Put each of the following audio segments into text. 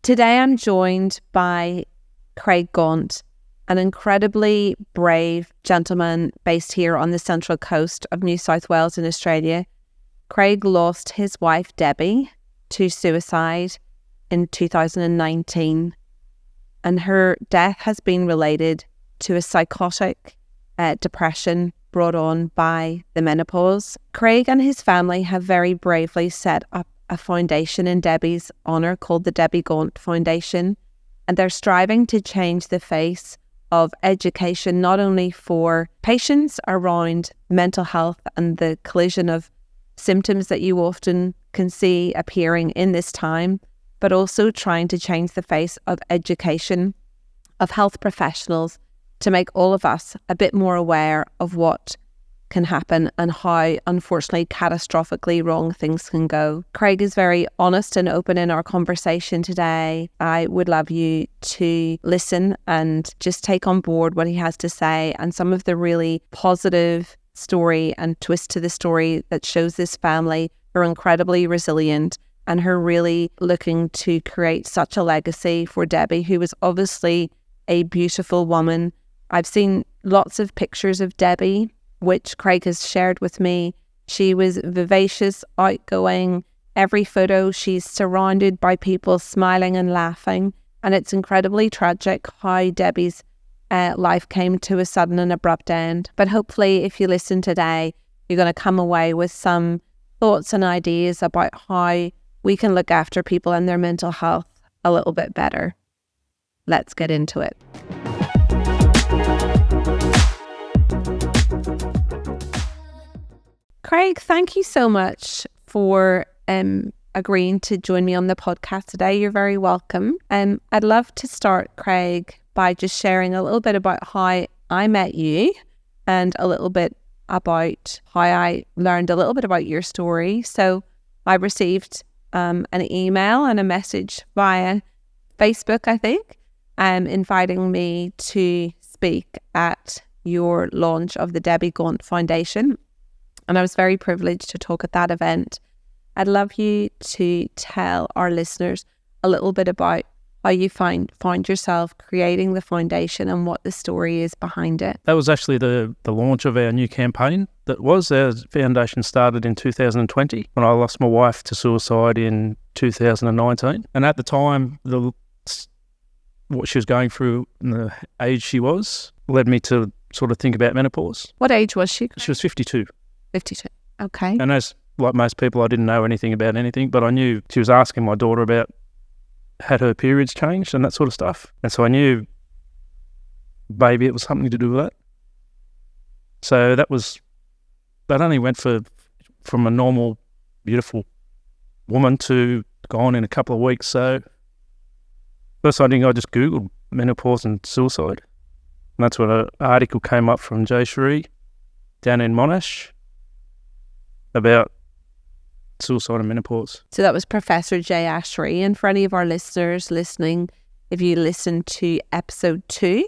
Today I'm joined by Craig Gaunt, an incredibly brave gentleman based here on the central coast of New South Wales in Australia. Craig lost his wife Debbie to suicide in 2019, and her death has been related to a psychotic depression brought on by the menopause. Craig and his family have very bravely set up a foundation in Debbie's honour called the Debbie Gaunt Foundation, and they're striving to change the face of education not only for patients around mental health and the collision of symptoms that you often can see appearing in this time, but also trying to change the face of education of health professionals to make all of us a bit more aware of what can happen and how, unfortunately, catastrophically wrong things can go. Craig is very honest and open in our conversation today. I would love you to listen and just take on board what he has to say and some of the really positive story and twist to the story that shows this family are incredibly resilient and her really looking to create such a legacy for Debbie, who was obviously a beautiful woman. I've seen lots of pictures of Debbie, which Craig has shared with me. She was vivacious, outgoing. Every photo, she's surrounded by people smiling and laughing. And it's incredibly tragic how Debbie's life came to a sudden and abrupt end. But hopefully, if you listen today, you're going to come away with some thoughts and ideas about how we can look after people and their mental health a little bit better. Let's get into it. Craig, thank you so much for agreeing to join me on the podcast today. You're very welcome. I'd love to start, Craig, by just sharing a little bit about how I met you and a little bit about how I learned a little bit about your story. So I received an email and a message via Facebook, I think, inviting me to speak at your launch of the Debbie Gaunt Foundation. And I was very privileged to talk at that event. I'd love you to tell our listeners a little bit about how you found yourself creating the foundation and what the story is behind it. That was actually the launch of our new campaign. Our foundation started in 2020 when I lost my wife to suicide in 2019. And at the time, what she was going through and the age she was led me to sort of think about menopause. What age was she? She was 52. 52. Okay. And as like most people, I didn't know anything about anything, but I knew she was asking my daughter about had her periods changed and that sort of stuff. And so I knew maybe it was something to do with that. So that only went from a normal, beautiful woman to gone in a couple of weeks. So first thing I just Googled menopause and suicide. And that's when an article came up from Jay Shree down in Monash about suicide and menopause. So that was Professor Jay Ashry. And for any of our listeners listening, if you listen to episode 2,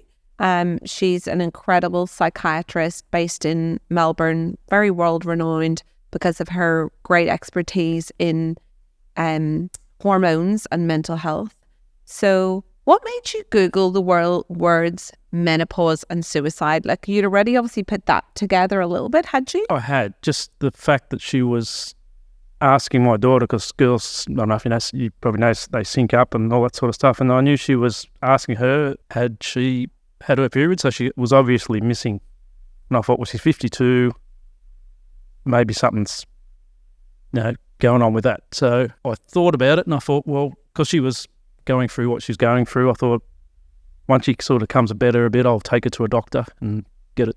she's an incredible psychiatrist based in Melbourne, very world-renowned because of her great expertise in hormones and mental health. So what made you Google the words menopause and suicide? Like, you'd already obviously put that together a little bit, had you? I had. Just the fact that she was asking my daughter, because girls, I don't know if you probably know, they sync up and all that sort of stuff. And I knew she was asking her, had she had her period? So she was obviously missing. And I thought, well, she's 52, maybe something's going on with that. So I thought about it and I thought, well, because she was going through what she's going through, I thought once she sort of comes better a bit, I'll take her to a doctor and get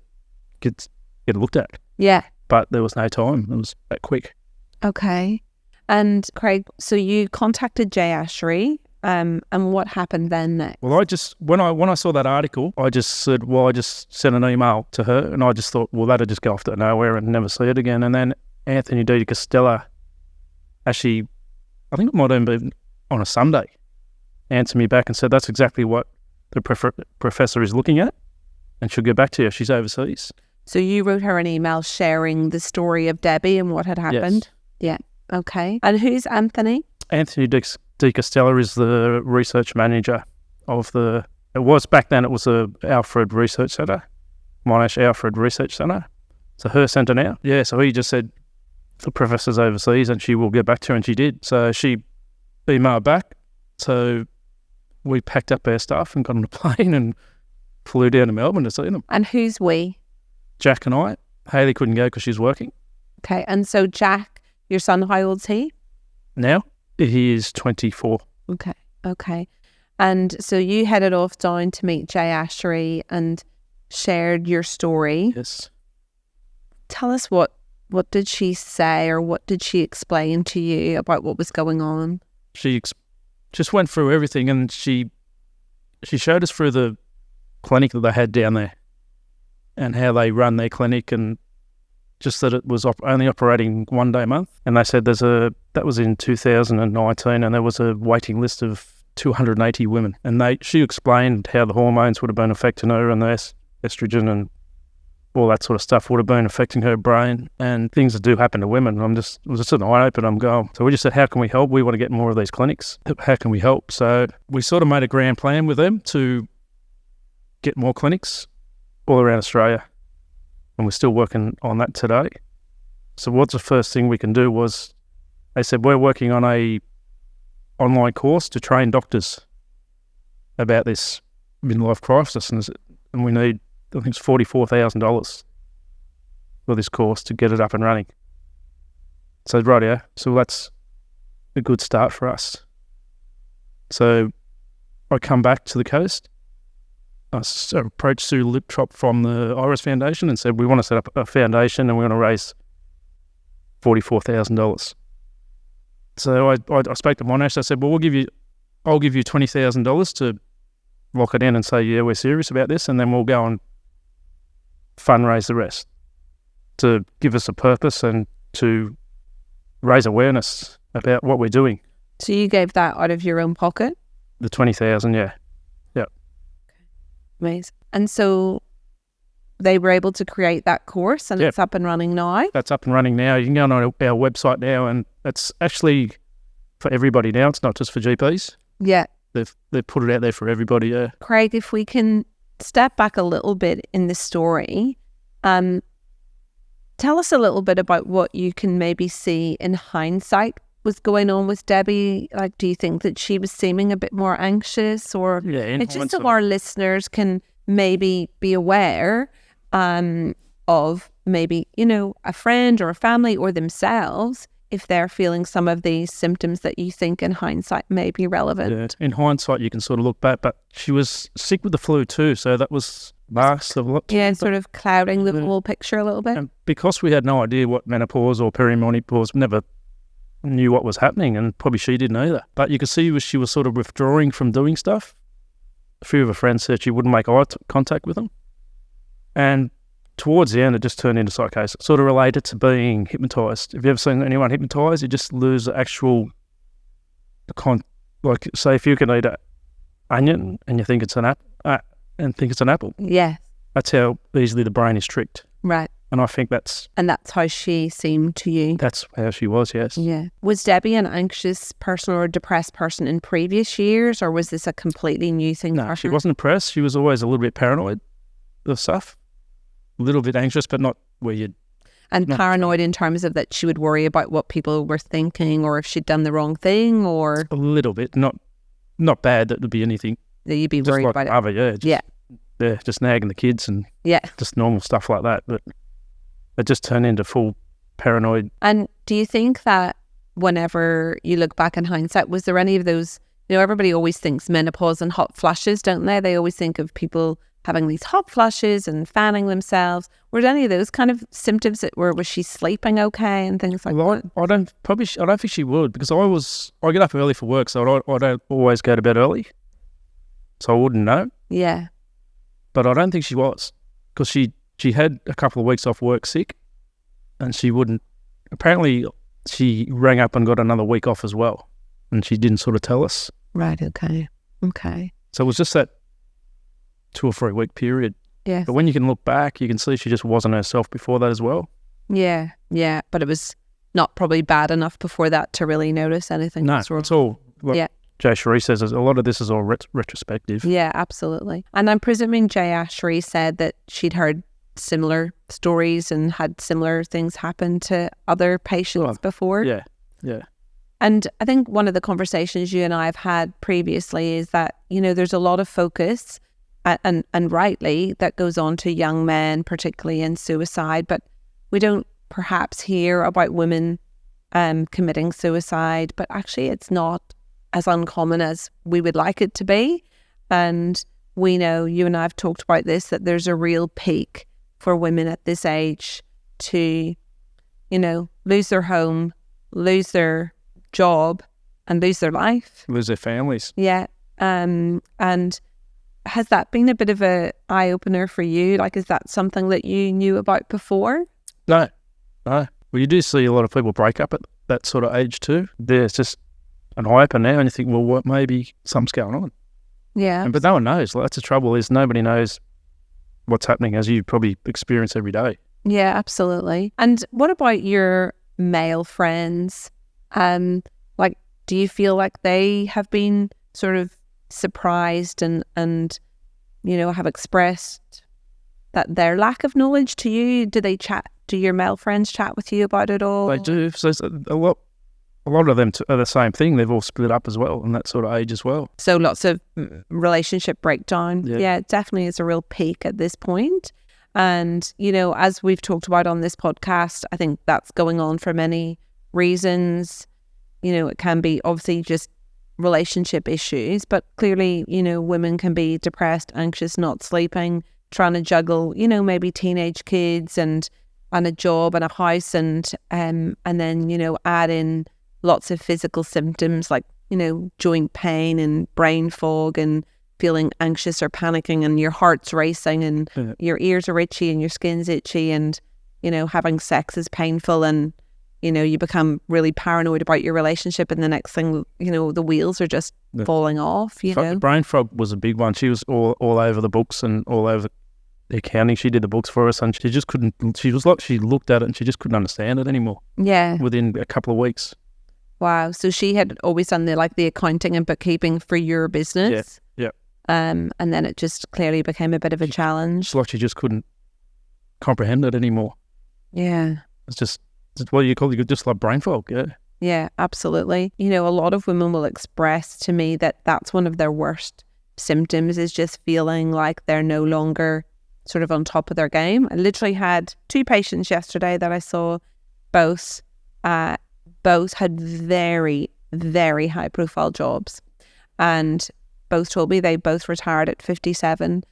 it looked at. Yeah. But there was no time. It was that quick. Okay. And Craig, so you contacted Jay Ashry, and what happened then next? Well, when I saw that article, I just sent an email to her, and I just thought, well, that'll just go off to nowhere and never see it again. And then Anthony D. Costello, actually, I think it might have been on a Sunday, answered me back and said that's exactly what the professor is looking at, and she'll get back to you. She's overseas. So you wrote her an email sharing the story of Debbie and what had happened? Yes. Yeah. Okay. And who's Anthony? Anthony D. De Castella is the research manager of it was back then, it was a Alfred Research Centre, Monash Alfred Research Centre. So her centre now. Yeah, so he just said, the professor's overseas and she will get back to her, and she did. So she emailed back. So we packed up our stuff and got on a plane and flew down to Melbourne to see them. And who's we? Jack and I. Hayley couldn't go because she's working. Okay, and so Jack, your son, how old's he? Now? He is 24. Okay. And so you headed off down to meet Jay Ashery and shared your story. Yes. Tell us what did she say, or what did she explain to you about what was going on? She just went through everything, and she showed us through the clinic that they had down there and how they run their clinic, and just that it was only operating 1 day a month. And they said that was in 2019, and there was a waiting list of 280 women. And she explained how the hormones would have been affecting her, and the estrogen and all that sort of stuff would have been affecting her brain, and things that do happen to women. It was just an eye-opener. I'm going. So we just said, how can we help? We want to get more of these clinics. How can we help? So we sort of made a grand plan with them to get more clinics all around Australia, and we're still working on that today. So what's the first thing we can do was, they said, we're working on a online course to train doctors about this midlife crisis, and we need, I think it's $44,000 for this course to get it up and running. So rightio, so that's a good start for us. So I come back to the coast. I approached Sue Liptrop from the Iris Foundation and said, we want to set up a foundation and we want to raise $44,000. So I spoke to Monash. I said, well, I'll give you $20,000 to lock it in and say, yeah, we're serious about this, and then we'll go and fundraise the rest to give us a purpose and to raise awareness about what we're doing. So you gave that out of your own pocket? The 20,000, yeah. Yeah. Amazing. And so they were able to create that course, and it's up and running now? That's up and running now. You can go on our website now, and it's actually for everybody now. It's not just for GPs. Yeah. They've put it out there for everybody, yeah. Craig, if we can step back a little bit in the story, tell us a little bit about what you can maybe see in hindsight was going on with Debbie. Like, do you think that she was seeming a bit more anxious, or it's just so our listeners can maybe be aware of maybe, a friend or a family or themselves, if they're feeling some of these symptoms that you think in hindsight may be relevant? Yeah, in hindsight, you can sort of look back, but she was sick with the flu too, so that was masked a lot. Yeah, sort of clouding the whole picture a little bit. And because we had no idea what menopause or perimenopause, never knew what was happening, and probably she didn't either. But you could see she was sort of withdrawing from doing stuff. A few of her friends said she wouldn't make eye contact with them. And towards the end, it just turned into psychosis, sort of related to being hypnotised. Have you ever seen anyone hypnotised? You just lose the actual, like, say if you can eat an onion and you think it's an apple. Yeah. That's how easily the brain is tricked. Right. And I think that's... And that's how she seemed to you? That's how she was, yes. Yeah. Was Debbie an anxious person or a depressed person in previous years, or was this a completely new thing for her? No, she wasn't depressed. She was always a little bit paranoid of stuff. A little bit anxious, but not where you'd... And paranoid in terms of that she would worry about what people were thinking, or if she'd done the wrong thing, or... A little bit. Not bad that would be anything. That you'd be worried about it. Yeah, just nagging the kids and just normal stuff like that. But it just turned into full paranoid. And do you think that whenever you look back in hindsight, was there any of those... everybody always thinks menopause and hot flushes, don't they? They always think of people having these hot flushes and fanning themselves. Were there any of those kind of symptoms was she sleeping okay and things like that? I don't think she would, because I get up early for work, so I don't always go to bed early, so I wouldn't know. Yeah. But I don't think she was, because she had a couple of weeks off work sick, and she wouldn't. Apparently, she rang up and got another week off as well, and she didn't sort of tell us. Right. Okay. So it was just that 2 or 3 week period. Yeah. But when you can look back, you can see she just wasn't herself before that as well. Yeah. But it was not probably bad enough before that to really notice anything. No, it's all Yeah. Jay Cherie says, a lot of this is all retrospective. Yeah, absolutely. And I'm presuming Jay Cherie said that she'd heard similar stories and had similar things happen to other patients before. Yeah. And I think one of the conversations you and I have had previously is that, there's a lot of focus and rightly that goes on to young men, particularly in suicide, but we don't perhaps hear about women committing suicide, but actually it's not as uncommon as we would like it to be. And we know, you and I have talked about this, that there's a real peak for women at this age to, lose their home, lose their job, and lose their life. Lose their families. Yeah. And has that been a bit of a eye-opener for you? Like, is that something that you knew about before? No. Well, you do see a lot of people break up at that sort of age too. There's just an eye-opener now, and you think, well, what, maybe something's going on. Yeah. But no one knows. Like, that's the trouble, is nobody knows what's happening, as you probably experience every day. Yeah, absolutely. And what about your male friends? Do you feel like they have been sort of surprised and have expressed that their lack of knowledge to you? Do your male friends chat with you about it all? They do. So it's a lot of them are the same thing. They've all split up as well in that sort of age as well. So lots of relationship breakdown. Yeah, it definitely is a real peak at this point. And, as we've talked about on this podcast, I think that's going on for many reasons. It can be obviously just relationship issues, but clearly, women can be depressed, anxious, not sleeping, trying to juggle, maybe teenage kids and a job and a house and then, add in lots of physical symptoms like, joint pain and brain fog and feeling anxious or panicking and your heart's racing and your ears are itchy and your skin's itchy and, having sex is painful and, you become really paranoid about your relationship and the next thing, the wheels are just falling off, Brain fog was a big one. She was all over the books and all over the accounting. She did the books for us and she just couldn't, she looked at it and she just couldn't understand it anymore. Yeah. Within a couple of weeks. Wow. So she had always done the accounting and bookkeeping for your business. Yeah. And then it just clearly became a bit of a challenge. It's like she just couldn't comprehend it anymore. Yeah. It's just what you call it, just like brain fog. Yeah. Yeah, absolutely. A lot of women will express to me that that's one of their worst symptoms, is just feeling like they're no longer sort of on top of their game. I literally had 2 patients yesterday that I saw, both had very, very high profile jobs, and both told me they both retired at 57,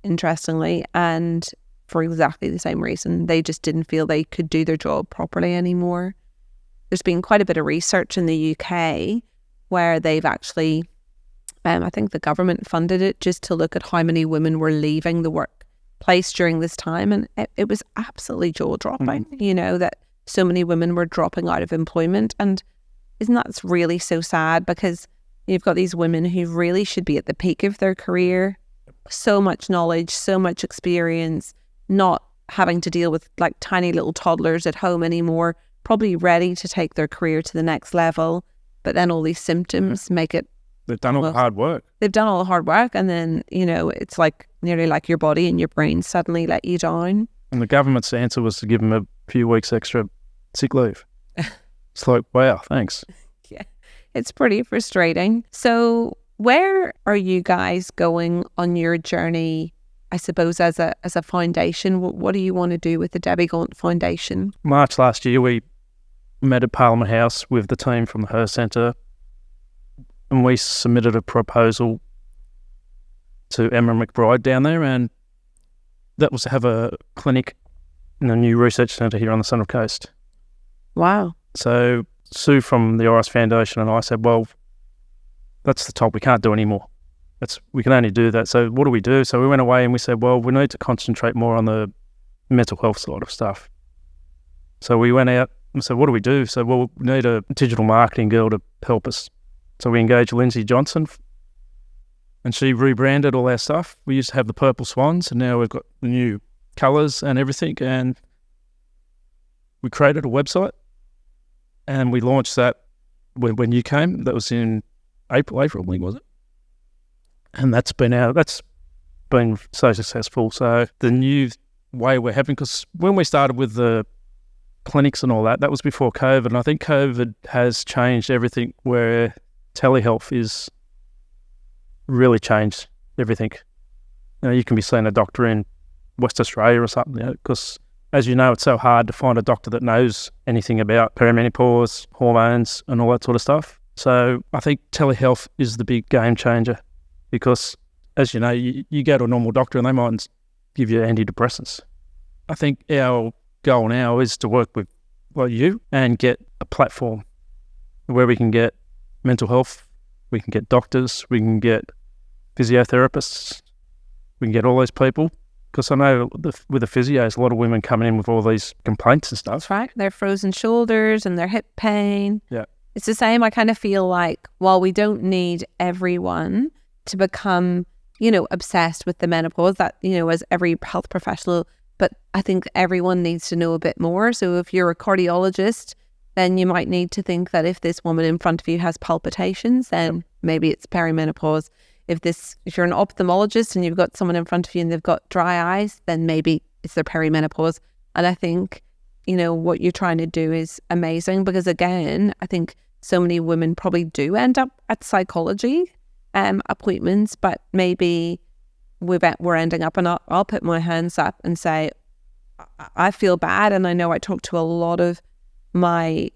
interestingly, and for exactly the same reason. They just didn't feel they could do their job properly anymore. There's been quite a bit of research in the UK where they've actually, I think the government funded it just to look at how many women were leaving the workplace during this time. And it was absolutely jaw-dropping, that so many women were dropping out of employment. And isn't that really so sad? Because you've got these women who really should be at the peak of their career, so much knowledge, so much experience, not having to deal with like tiny little toddlers at home anymore, probably ready to take their career to the next level. But then all these symptoms make it... They've done all the hard work. They've done all the hard work. And then, it's like nearly like your body and your brain suddenly let you down. And the government's answer was to give them a few weeks extra sick leave. It's like, wow, thanks. Yeah, it's pretty frustrating. So where are you guys going on your journey, I suppose, as a foundation? What do you want to do with the Debbie Gaunt Foundation? March last year, we met at Parliament House with the team from the Her Centre, and we submitted a proposal to Emma McBride down there, and that was to have a clinic in a new research centre here on the Central Coast. Wow. So Sue from the Iris Foundation and I said, well, that's the top, we can't do anymore. We can only do that. So what do we do? So we went away and we said, well, we need to concentrate more on the mental health side of stuff. So we went out and said, what do we do? So, well, we need a digital marketing girl to help us. So we engaged Lindsay Johnson and she rebranded all our stuff. We used to have the purple swans and now we've got the new colours and everything. And we created a website and we launched that when you came. That was in April, I think, was it? And that's been so successful. So the new way we're having, because when we started with the clinics and all that, that was before COVID, and I think COVID has changed everything, where telehealth is really changed everything. You can be seeing a doctor in West Australia or something, because as you know, it's so hard to find a doctor that knows anything about perimenopause, hormones and all that sort of stuff. So I think telehealth is the big game changer, because as you know, you go to a normal doctor and they might give you antidepressants. I think our goal now is to work with you and get a platform where we can get mental health, we can get doctors, we can get physiotherapists, we can get all those people. Because I know with the physios, a lot of women coming in with all these complaints and stuff. That's right. Their frozen shoulders and their hip pain. Yeah. It's the same. I kind of feel like, while we don't need everyone to become, obsessed with the menopause, that, as every health professional, but I think everyone needs to know a bit more. So if you're a cardiologist, then you might need to think that if this woman in front of you has palpitations, then maybe it's perimenopause. If you're an ophthalmologist and you've got someone in front of you and they've got dry eyes, then maybe it's their perimenopause. And I think, what you're trying to do is amazing, because again, I think so many women probably do end up at psychology appointments, but maybe we're ending up, and I'll put my hands up and say, I feel bad. And I know I talk to a lot of my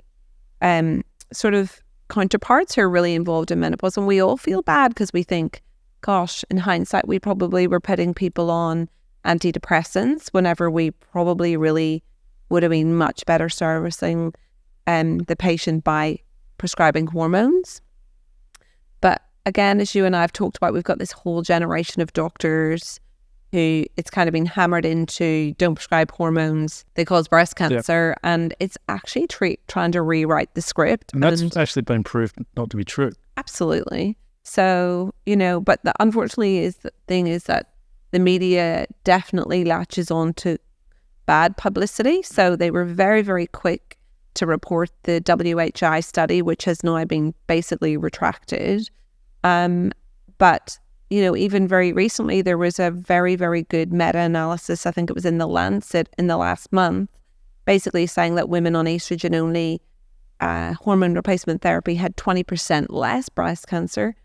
sort of counterparts who are really involved in menopause, and we all feel bad because we think, gosh, in hindsight, we probably were putting people on antidepressants whenever we probably really would have been much better servicing the patient by prescribing hormones. But again, as you and I have talked about, we've got this whole generation of doctors who it's kind of been hammered into, don't prescribe hormones, they cause breast cancer, and it's actually trying to rewrite the script. And that's actually been proved not to be true. Absolutely. So, but unfortunately the thing is that the media definitely latches on to bad publicity. So they were very, very quick to report the WHI study, which has now been basically retracted. But even very recently, there was a very, very good meta-analysis, I think it was in The Lancet in the last month, basically saying that women on estrogen-only hormone replacement therapy had 20% less breast cancer.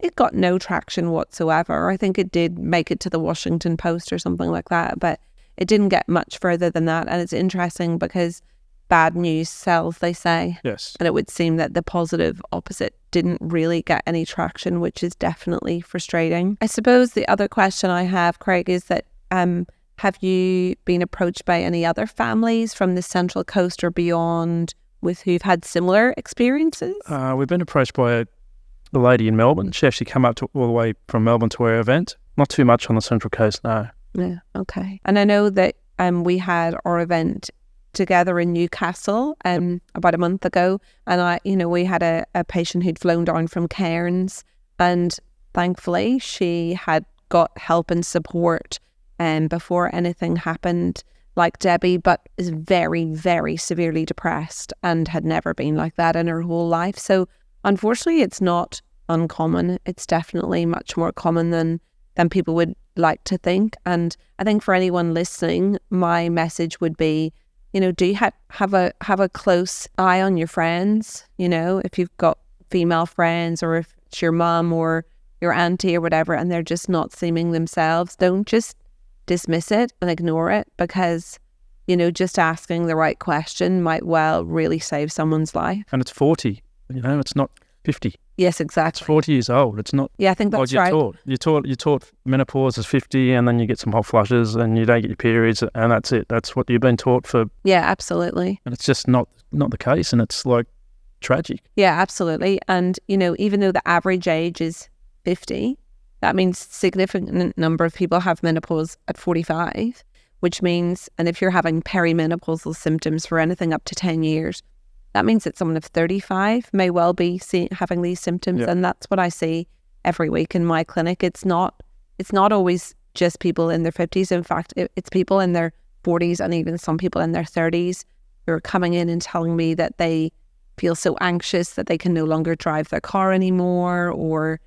It got no traction whatsoever. I think it did make it to the Washington Post or something like that, but it didn't get much further than that. And it's interesting because bad news sells, they say. Yes. And it would seem that the positive opposite didn't really get any traction, which is definitely frustrating. I suppose the other question I have, Craig, is that have you been approached by any other families from the Central Coast or beyond with who've had similar experiences? We've been approached by a lady in Melbourne. She actually came up all the way from Melbourne to our event. Not too much on the Central Coast, no. Yeah, okay. And I know that we had our event together in Newcastle about a month ago, and we had a patient who'd flown down from Cairns, and thankfully she had got help and support before anything happened, like Debbie, but is very, very severely depressed and had never been like that in her whole life. So unfortunately, it's not uncommon. It's definitely much more common than people would like to think. And I think for anyone listening, my message would be, do you have a close eye on your friends? If you've got female friends, or if it's your mum or your auntie or whatever, and they're just not seeming themselves, don't just dismiss it and ignore it, because just asking the right question might well really save someone's life. And it's 40, it's not 50. Yes, exactly. It's 40 years old. It's not. Yeah, I think that's right. You're taught menopause is 50, and then you get some hot flushes and you don't get your periods, and that's it. That's what you've been taught for. Yeah, absolutely. And it's just not the case, and it's like tragic. Yeah, absolutely. And even though the average age is 50, that means significant number of people have menopause at 45, which means, and if you're having perimenopausal symptoms for anything up to 10 years, that means that someone of 35 may well be having these symptoms. Yeah. And that's what I see every week in my clinic. It's not always just people in their 50s. In fact, it's people in their 40s and even some people in their 30s who are coming in and telling me that they feel so anxious that they can no longer drive their car anymore, or,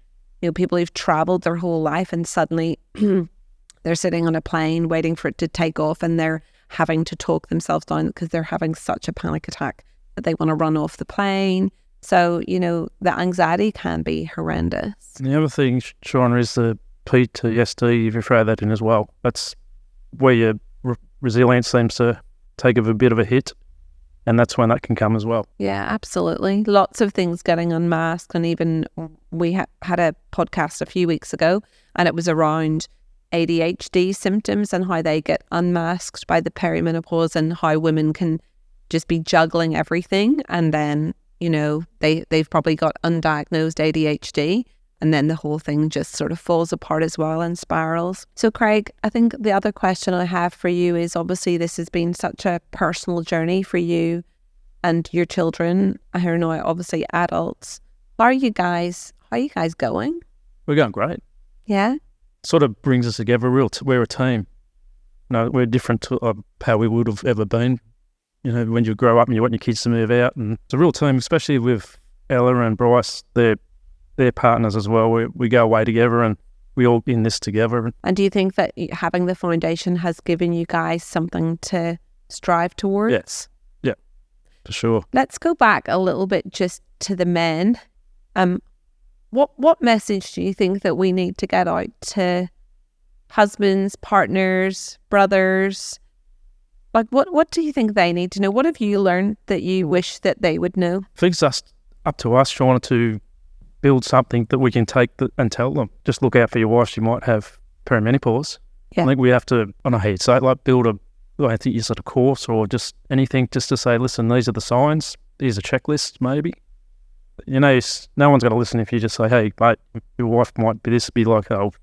you know, people who've traveled their whole life and suddenly they're sitting on a plane waiting for it to take off and they're having to talk themselves down because they're having such a panic attack that they want to run off the plane. So, you know, the anxiety can be horrendous. And the other thing, Shauna, is the PTSD, if you throw that in as well. That's where your resilience seems to take a bit of a hit, and that's when that can come as well. Yeah, absolutely. Lots of things getting unmasked, and even we had a podcast a few weeks ago, and it was around ADHD symptoms and how they get unmasked by the perimenopause, and how women can just be juggling everything, and then, you know, they've probably got undiagnosed ADHD, and then the whole thing just sort of falls apart as well and spirals. So Craig, I think the other question I have for you is, obviously this has been such a personal journey for you and your children, who are now obviously adults. How are you guys going? We're going great. Yeah? Sort of brings us together. We're a team. No, we're different to how we would have ever been. You know, when you grow up and you want your kids to move out, and it's a real team, especially with Ella and Bryce. They're partners as well. We go away together and we all in this together. And do you think that having the foundation has given you guys something to strive towards? Yes. Yeah, for sure. Let's go back a little bit just to the men. What message do you think that we need to get out to husbands, partners, brothers? Like, what do you think they need to know? What have you learned that you wish that they would know? I think it's up to us, Shauna, to build something that we can take and tell them. Just look out for your wife. She might have perimenopause. Yeah. I think we have to, I don't know how you'd say it, like build I think you said a course or just anything just to say, listen, these are the signs. These are checklists, maybe. You know, no one's going to listen if you just say, hey, mate, your wife might be like, oh,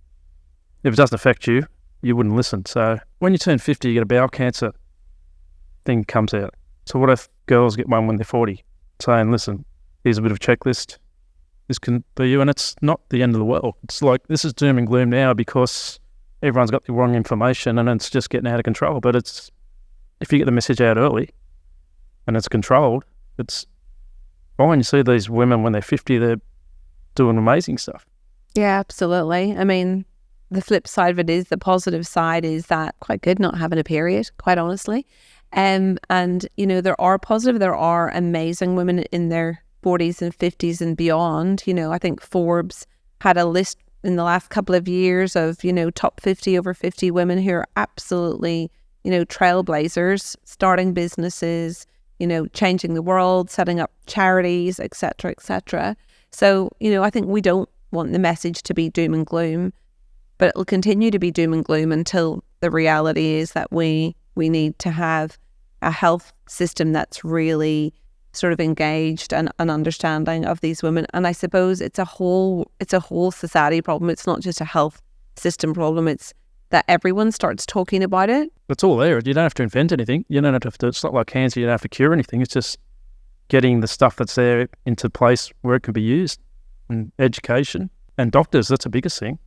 if it doesn't affect you, you wouldn't listen. So when you turn 50, you get a bowel cancer thing comes out. So what if girls get one when they're 40, saying, listen, here's a bit of a checklist. This can be you, and it's not the end of the world. It's like, this is doom and gloom now because everyone's got the wrong information and it's just getting out of control. But it's, if you get the message out early and it's controlled, it's fine. You see these women when they're 50, they're doing amazing stuff. Yeah, absolutely. I mean, the flip side of it is, the positive side is that quite good not having a period, quite honestly. And, you know, there are amazing women in their 40s and 50s and beyond. You know, I think Forbes had a list in the last couple of years of, you know, top 50 over 50 women who are absolutely, you know, trailblazers, starting businesses, you know, changing the world, setting up charities, etc., etc. So, you know, I think we don't want the message to be doom and gloom, but it'll continue to be doom and gloom until the reality is that we need to have a health system that's really sort of engaged and understanding of these women. And I suppose it's a whole society problem. It's not just a health system problem. It's that everyone starts talking about it. It's all there. You don't have to invent anything. You don't have to, it's not like cancer. You don't have to cure anything. It's just getting the stuff that's there into place where it can be used. And education and doctors, that's the biggest thing.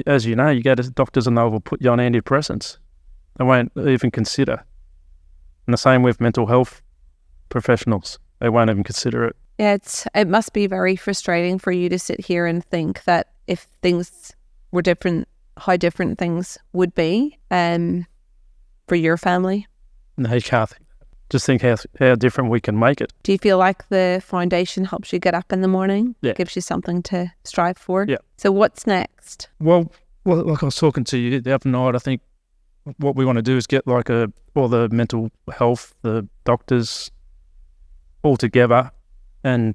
As you know, you go to doctors and they will put you on antidepressants. They won't even consider. And the same with mental health professionals. They won't even consider it. Yeah, it must be very frustrating for you to sit here and think that if things were different, how different things would be for your family. No, you can't think. Just think how different we can make it. Do you feel like the foundation helps you get up in the morning? Yeah. Gives you something to strive for? Yeah. So what's next? Well, like I was talking to you the other night, I think what we want to do is get like all the mental health, the doctors all together and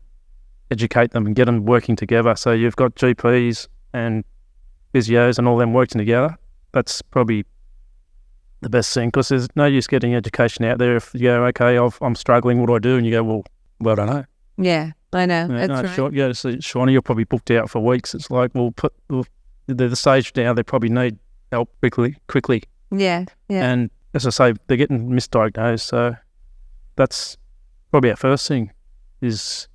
educate them and get them working together. So you've got GPs and physios and all them working together. That's probably the best thing, because there's no use getting education out there if you go, okay, I'm struggling, what do I do? And you go, well, I don't know. Yeah, I know. Yeah, That's no, right. sure, yeah, so Shauna, you're probably booked out for weeks. It's like, they're the stage now, they probably need help quickly. Yeah. And as I say, they're getting misdiagnosed. So that's probably our first thing, is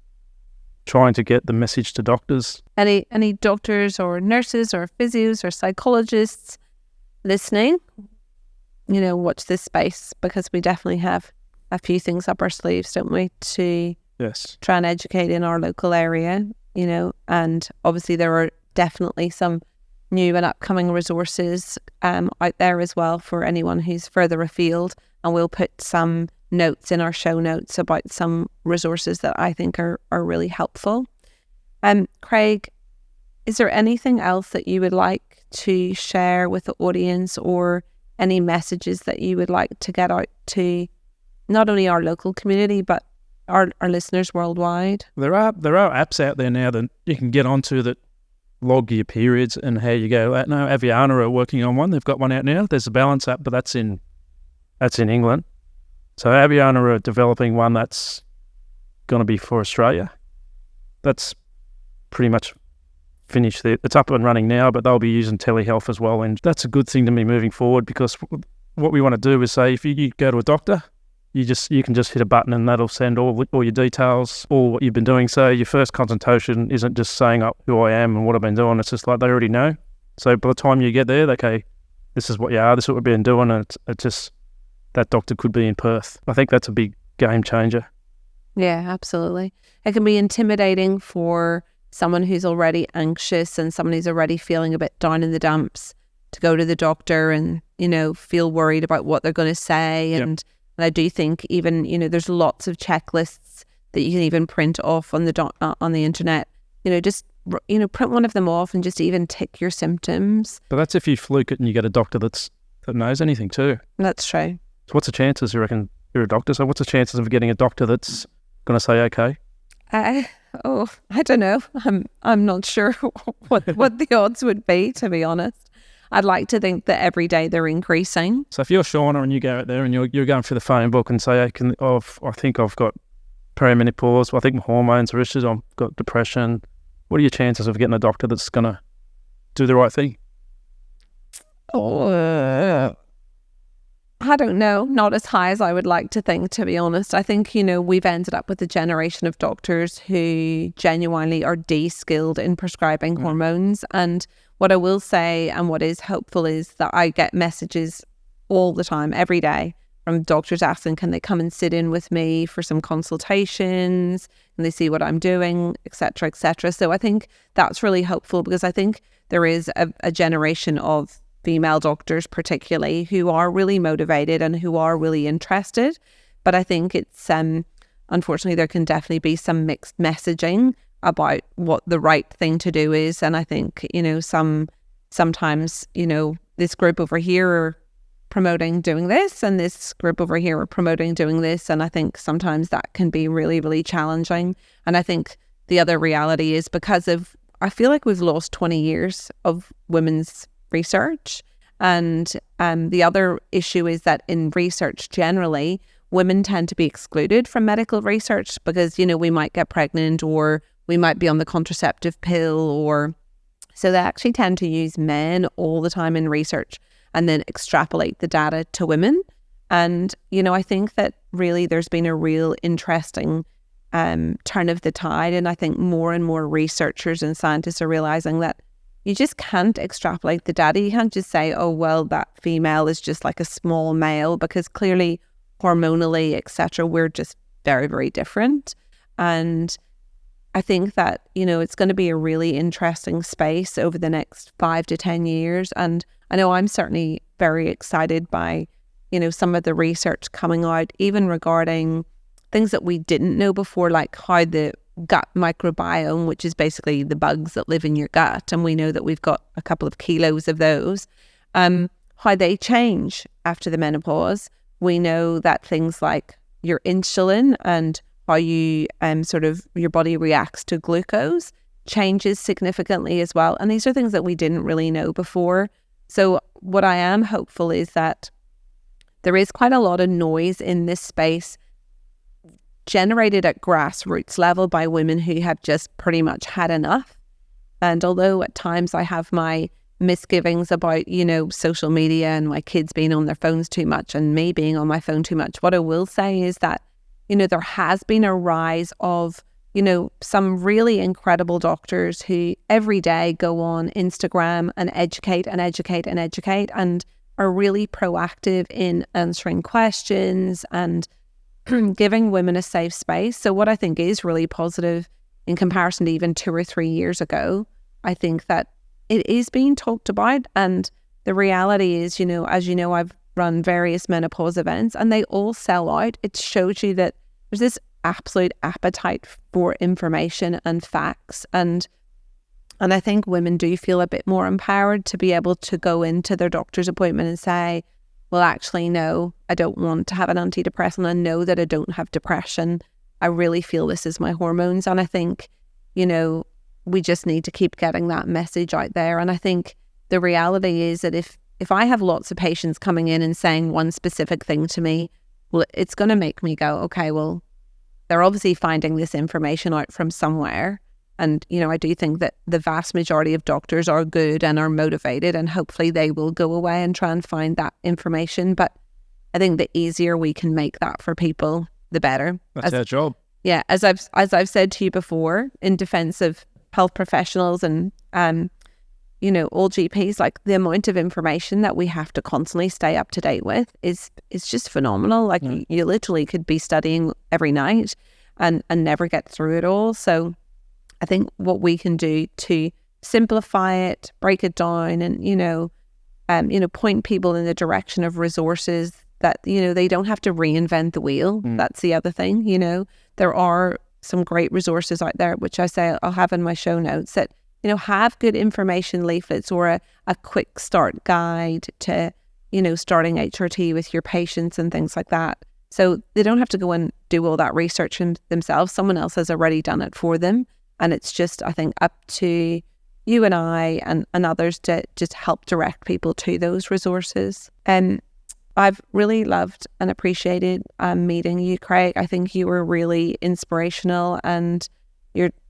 trying to get the message to doctors. Any doctors or nurses or physios or psychologists listening, you know, watch this space, because we definitely have a few things up our sleeves, don't we, to Yes. try and educate in our local area, you know, and obviously there are definitely some new and upcoming resources out there as well for anyone who's further afield, and we'll put some notes in our show notes about some resources that I think are really helpful. Craig, is there anything else that you would like to share with the audience, or any messages that you would like to get out to not only our local community but our listeners worldwide? There are apps out there now that you can get onto that log your periods and how you go. No, Aviana are working on one. They've got one out now. There's a Balance app, but that's in England. So Aviana are developing one that's going to be for Australia. That's pretty much finished. It's up and running now, but they'll be using telehealth as well. And that's a good thing to be moving forward, because what we want to do is say, if you go to a doctor, you can just hit a button and that'll send all your details, all what you've been doing. So your first consultation isn't just saying up who I am and what I've been doing. It's just like they already know. So by the time you get there, okay, this is what you are, this is what we've been doing, and it's just that doctor could be in Perth. I think that's a big game changer. Yeah, absolutely. It can be intimidating for someone who's already anxious and someone who's already feeling a bit down in the dumps to go to the doctor and, you know, feel worried about what they're going to say. And I do think even, you know, there's lots of checklists that you can even print off on the internet. You know, just, you know, print one of them off and just even tick your symptoms. But that's if you fluke it and you get a doctor that knows anything too. That's true. So what's the chances, you reckon, you're a doctor? So what's the chances of getting a doctor that's going to say okay? I don't know. I'm not sure what the odds would be, to be honest. I'd like to think that every day they're increasing. So if you're Shauna and you go out there and you're going through the phone book and say, I think I've got perimenopause, I think my hormones are issues, I've got depression, what are your chances of getting a doctor that's going to do the right thing? I don't know. Not as high as I would like to think, to be honest. I think, you know, we've ended up with a generation of doctors who genuinely are de-skilled in prescribing hormones. And what I will say, and what is hopeful, is that I get messages all the time, every day, from doctors asking, can they come and sit in with me for some consultations? Can they see what I'm doing, et cetera, et cetera. So I think that's really hopeful, because I think there is a generation of female doctors particularly who are really motivated and who are really interested. But I think it's unfortunately there can definitely be some mixed messaging about what the right thing to do is. And I think, you know, sometimes, you know, this group over here are promoting doing this and this group over here are promoting doing this, and I think sometimes that can be really, really challenging. And I think the other reality is, because of, I feel like we've lost 20 years of women's research. And the other issue is that in research generally, women tend to be excluded from medical research because, you know, we might get pregnant or we might be on the contraceptive pill, or so they actually tend to use men all the time in research and then extrapolate the data to women. And, you know, I think that really there's been a real interesting turn of the tide. And I think more and more researchers and scientists are realizing that you just can't extrapolate the data. You can't just say, oh, well, that female is just like a small male, because clearly hormonally, etc., we're just very, very different. And I think that, you know, it's going to be a really interesting space over the next 5 to 10 years. And I know I'm certainly very excited by, you know, some of the research coming out, even regarding things that we didn't know before, like how the gut microbiome, which is basically the bugs that live in your gut, and we know that we've got a couple of kilos of those, how they change after the menopause. We know that things like your insulin and how you sort of your body reacts to glucose changes significantly as well. And these are things that we didn't really know before. So what I am hopeful is that there is quite a lot of noise in this space generated at grassroots level by women who have just pretty much had enough. And although at times I have my misgivings about, you know, social media and my kids being on their phones too much and me being on my phone too much, what I will say is that, you know, there has been a rise of, you know, some really incredible doctors who every day go on Instagram and educate and educate and educate, and are really proactive in answering questions and giving women a safe space. So what I think is really positive in comparison to even 2 or 3 years ago, I think that it is being talked about. And the reality is, as you know, I've run various menopause events and they all sell out. It shows you that there's this absolute appetite for information and facts. And I think women do feel a bit more empowered to be able to go into their doctor's appointment and say, well, actually, no, I don't want to have an antidepressant. I know that I don't have depression. I really feel this is my hormones. And I think, we just need to keep getting that message out there. And I think the reality is that if I have lots of patients coming in and saying one specific thing to me, well, it's going to make me go, okay, well, they're obviously finding this information out from somewhere. And, I do think that the vast majority of doctors are good and are motivated, and hopefully they will go away and try and find that information. But I think the easier we can make that for people, the better. That's our job. Yeah. As I've said to you before, in defense of health professionals and, all GPs, like the amount of information that we have to constantly stay up to date with is just phenomenal. Like you literally could be studying every night and never get through it all. So I think what we can do to simplify it, break it down, and point people in the direction of resources that they don't have to reinvent the wheel. That's the other thing. There are some great resources out there, which I say I'll have in my show notes, that have good information leaflets or a quick start guide to starting HRT with your patients and things like that. So they don't have to go and do all that research themselves. Someone else has already done it for them. And it's just, I think, up to you and I and others to just help direct people to those resources. And I've really loved and appreciated meeting you, Craig. I think you were really inspirational, and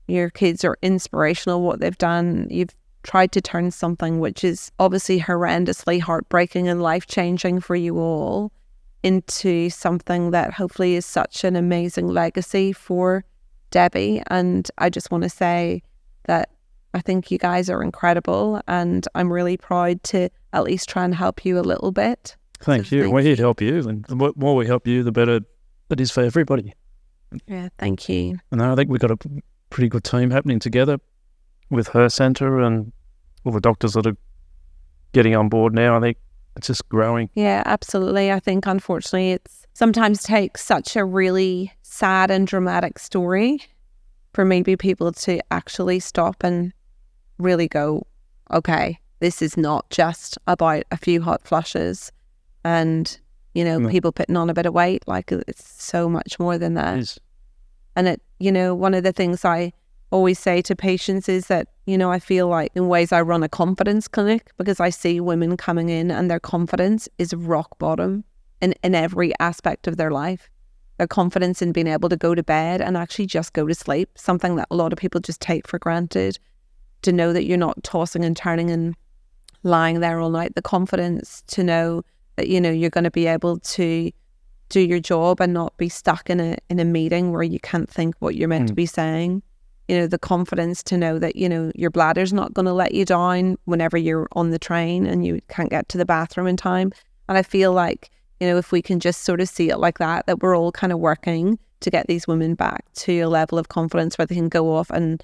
your kids are inspirational, what they've done. You've tried to turn something which is obviously horrendously heartbreaking and life-changing for you all into something that hopefully is such an amazing legacy for Debbie. And I just want to say that I think you guys are incredible, and I'm really proud to at least try and help you a little bit. Thank you. We're here to help you, and the more we help you, the better it is for everybody. Yeah, thank you. And I think we've got a pretty good team happening together with her centre and all the doctors that are getting on board now. I think it's just growing. Yeah, absolutely. I think unfortunately it's sometimes takes such a really sad and dramatic story for maybe people to actually stop and really go, okay, this is not just about a few hot flushes and, people putting on a bit of weight. Like, it's so much more than that. It is. And it, one of the things I always say to patients is that, I feel like in ways I run a confidence clinic, because I see women coming in and their confidence is rock bottom in every aspect of their life. Their confidence in being able to go to bed and actually just go to sleep, something that a lot of people just take for granted, to know that you're not tossing and turning and lying there all night. The confidence to know that, you're going to be able to do your job and not be stuck in a meeting where you can't think what you're meant to be saying. The confidence to know that, your bladder's not going to let you down whenever you're on the train and you can't get to the bathroom in time. And I feel like, if we can just sort of see it like that we're all kind of working to get these women back to a level of confidence where they can go off and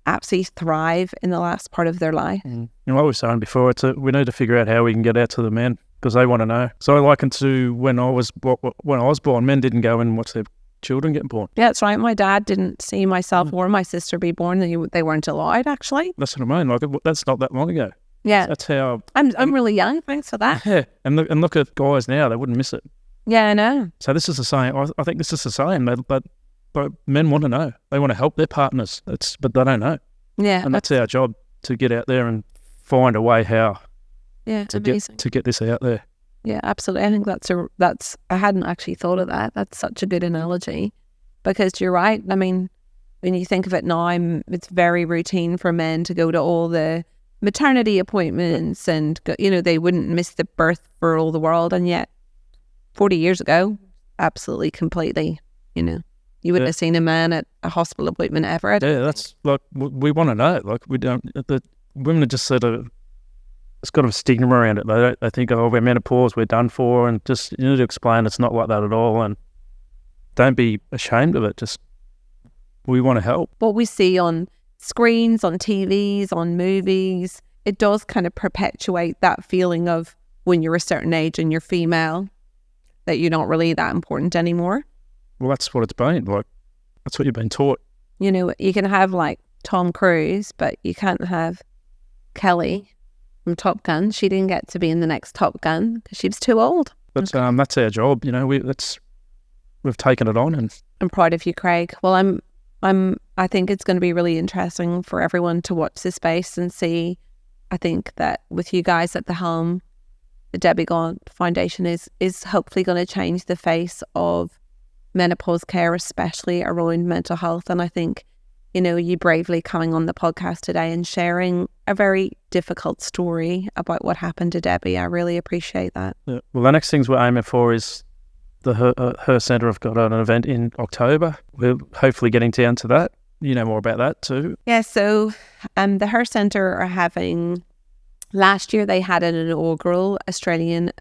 absolutely thrive in the last part of their life. And what we were saying before, we need to figure out how we can get out to the men, because they want to know. So I liken to when I was born, men didn't go and watch their children getting born. Yeah, that's right. My dad didn't see myself or my sister be born. They weren't allowed, actually. That's what I mean. Like, that's not that long ago. Yeah, that's how. I'm really young. Thanks for that. Yeah, and look at guys now; they wouldn't miss it. Yeah, I know. So this is the same. I think this is the same. But men want to know. They want to help their partners. But they don't know. Yeah, and that's our job, to get out there and find a way how. Yeah, to amazing. Get this out there. Yeah, absolutely. I think that's I hadn't actually thought of that. That's such a good analogy, because you're right. I mean, when you think of it now, it's very routine for men to go to all the maternity appointments and they wouldn't miss the birth for all the world. And yet 40 years ago, absolutely, completely, you wouldn't have seen a man at a hospital appointment ever. Yeah, that's like, we want to know. Like, we don't, the women are just sort of, it's got a stigma around it. They think, oh, we're menopause, we're done for, and just, you need to explain it's not like that at all. And don't be ashamed of it. Just, we want to help. What we see on screens, on TVs, on movies, it does kind of perpetuate that feeling of when you're a certain age and you're female, that you're not really that important anymore. Well, that's what it's been. Like, that's what you've been taught. You know, you can have like Tom Cruise, but you can't have Kelly from Top Gun. She didn't get to be in the next Top Gun because she was too old. But that's our job. You know, we've taken it on, and I'm proud of you, Craig. Well, I think it's going to be really interesting for everyone to watch this space and see. I think that with you guys at the helm, the Debbie Gaunt Foundation is hopefully going to change the face of menopause care, especially around mental health. And I think, you know, you bravely coming on the podcast today and sharing a very difficult story about what happened to Debbie, I really appreciate that. Yeah. Well, the next things we're aiming for is the Her Centre have got an event in October. We're hopefully getting down to that. You know more about that too. Yeah, so the Her Centre are having, last year they had an inaugural Australian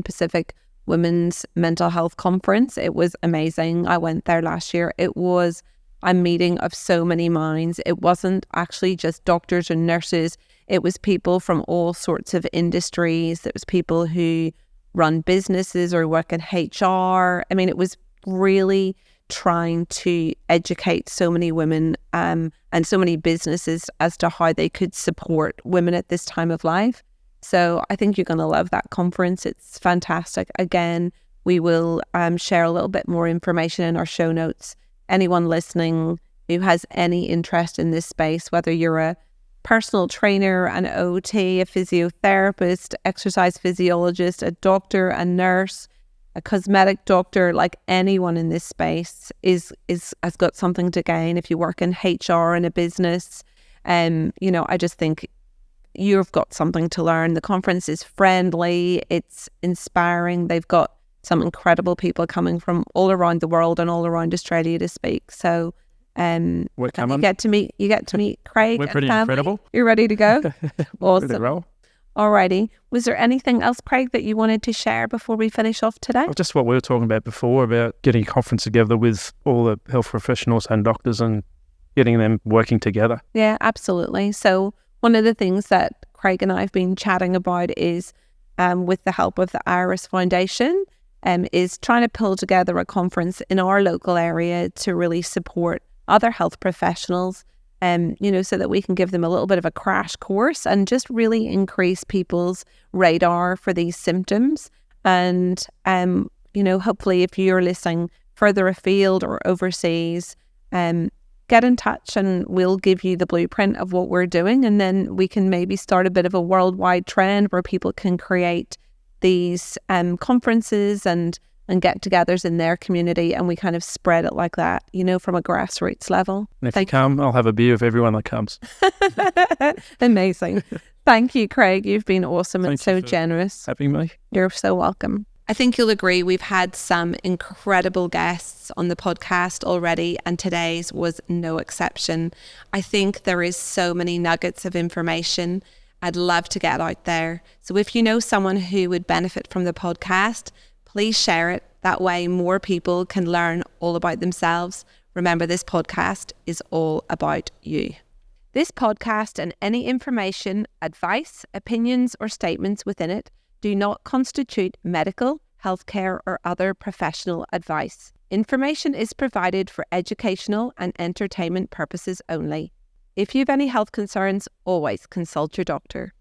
Pacific Women's Mental Health Conference. It was amazing. I went there last year. It was a meeting of so many minds. It wasn't actually just doctors and nurses. It was people from all sorts of industries. It was people who run businesses or work in HR. I mean, it was really trying to educate so many women and so many businesses as to how they could support women at this time of life. So I think you're going to love that conference. It's fantastic. Again, we will share a little bit more information in our show notes. Anyone listening who has any interest in this space, whether you're a personal trainer, an OT, a physiotherapist, exercise physiologist, a doctor, a nurse, a cosmetic doctor, like anyone in this space has got something to gain. If you work in HR in a business, you know, I just think you've got something to learn. The conference is friendly, it's inspiring. They've got some incredible people coming from all around the world and all around Australia to speak. So we're coming. You get to meet Craig. We're pretty incredible. You're ready to go? Awesome. Ready. Alrighty. Was there anything else, Craig, that you wanted to share before we finish off today? Just what we were talking about before, about getting a conference together with all the health professionals and doctors and getting them working together. Yeah, absolutely. So one of the things that Craig and I have been chatting about is, with the help of the Iris Foundation, is trying to pull together a conference in our local area to really support other health professionals, you know, so that we can give them a little bit of a crash course and just really increase people's radar for these symptoms. And, you know, hopefully if you're listening further afield or overseas, get in touch and we'll give you the blueprint of what we're doing. And then we can maybe start a bit of a worldwide trend where people can create these conferences and get-togethers in their community, and we kind of spread it like that, you know, from a grassroots level. And if you come, I'll have a beer with everyone that comes. Amazing. Thank you, Craig. You've been awesome and so generous. Having me. You're so welcome. I think you'll agree we've had some incredible guests on the podcast already, and today's was no exception. I think there is so many nuggets of information I'd love to get out there. So if you know someone who would benefit from the podcast, please share it. That way more people can learn all about themselves. Remember, this podcast is all about you. This podcast and any information, advice, opinions, or statements within it do not constitute medical, healthcare, or other professional advice. Information is provided for educational and entertainment purposes only. If you have any health concerns, always consult your doctor.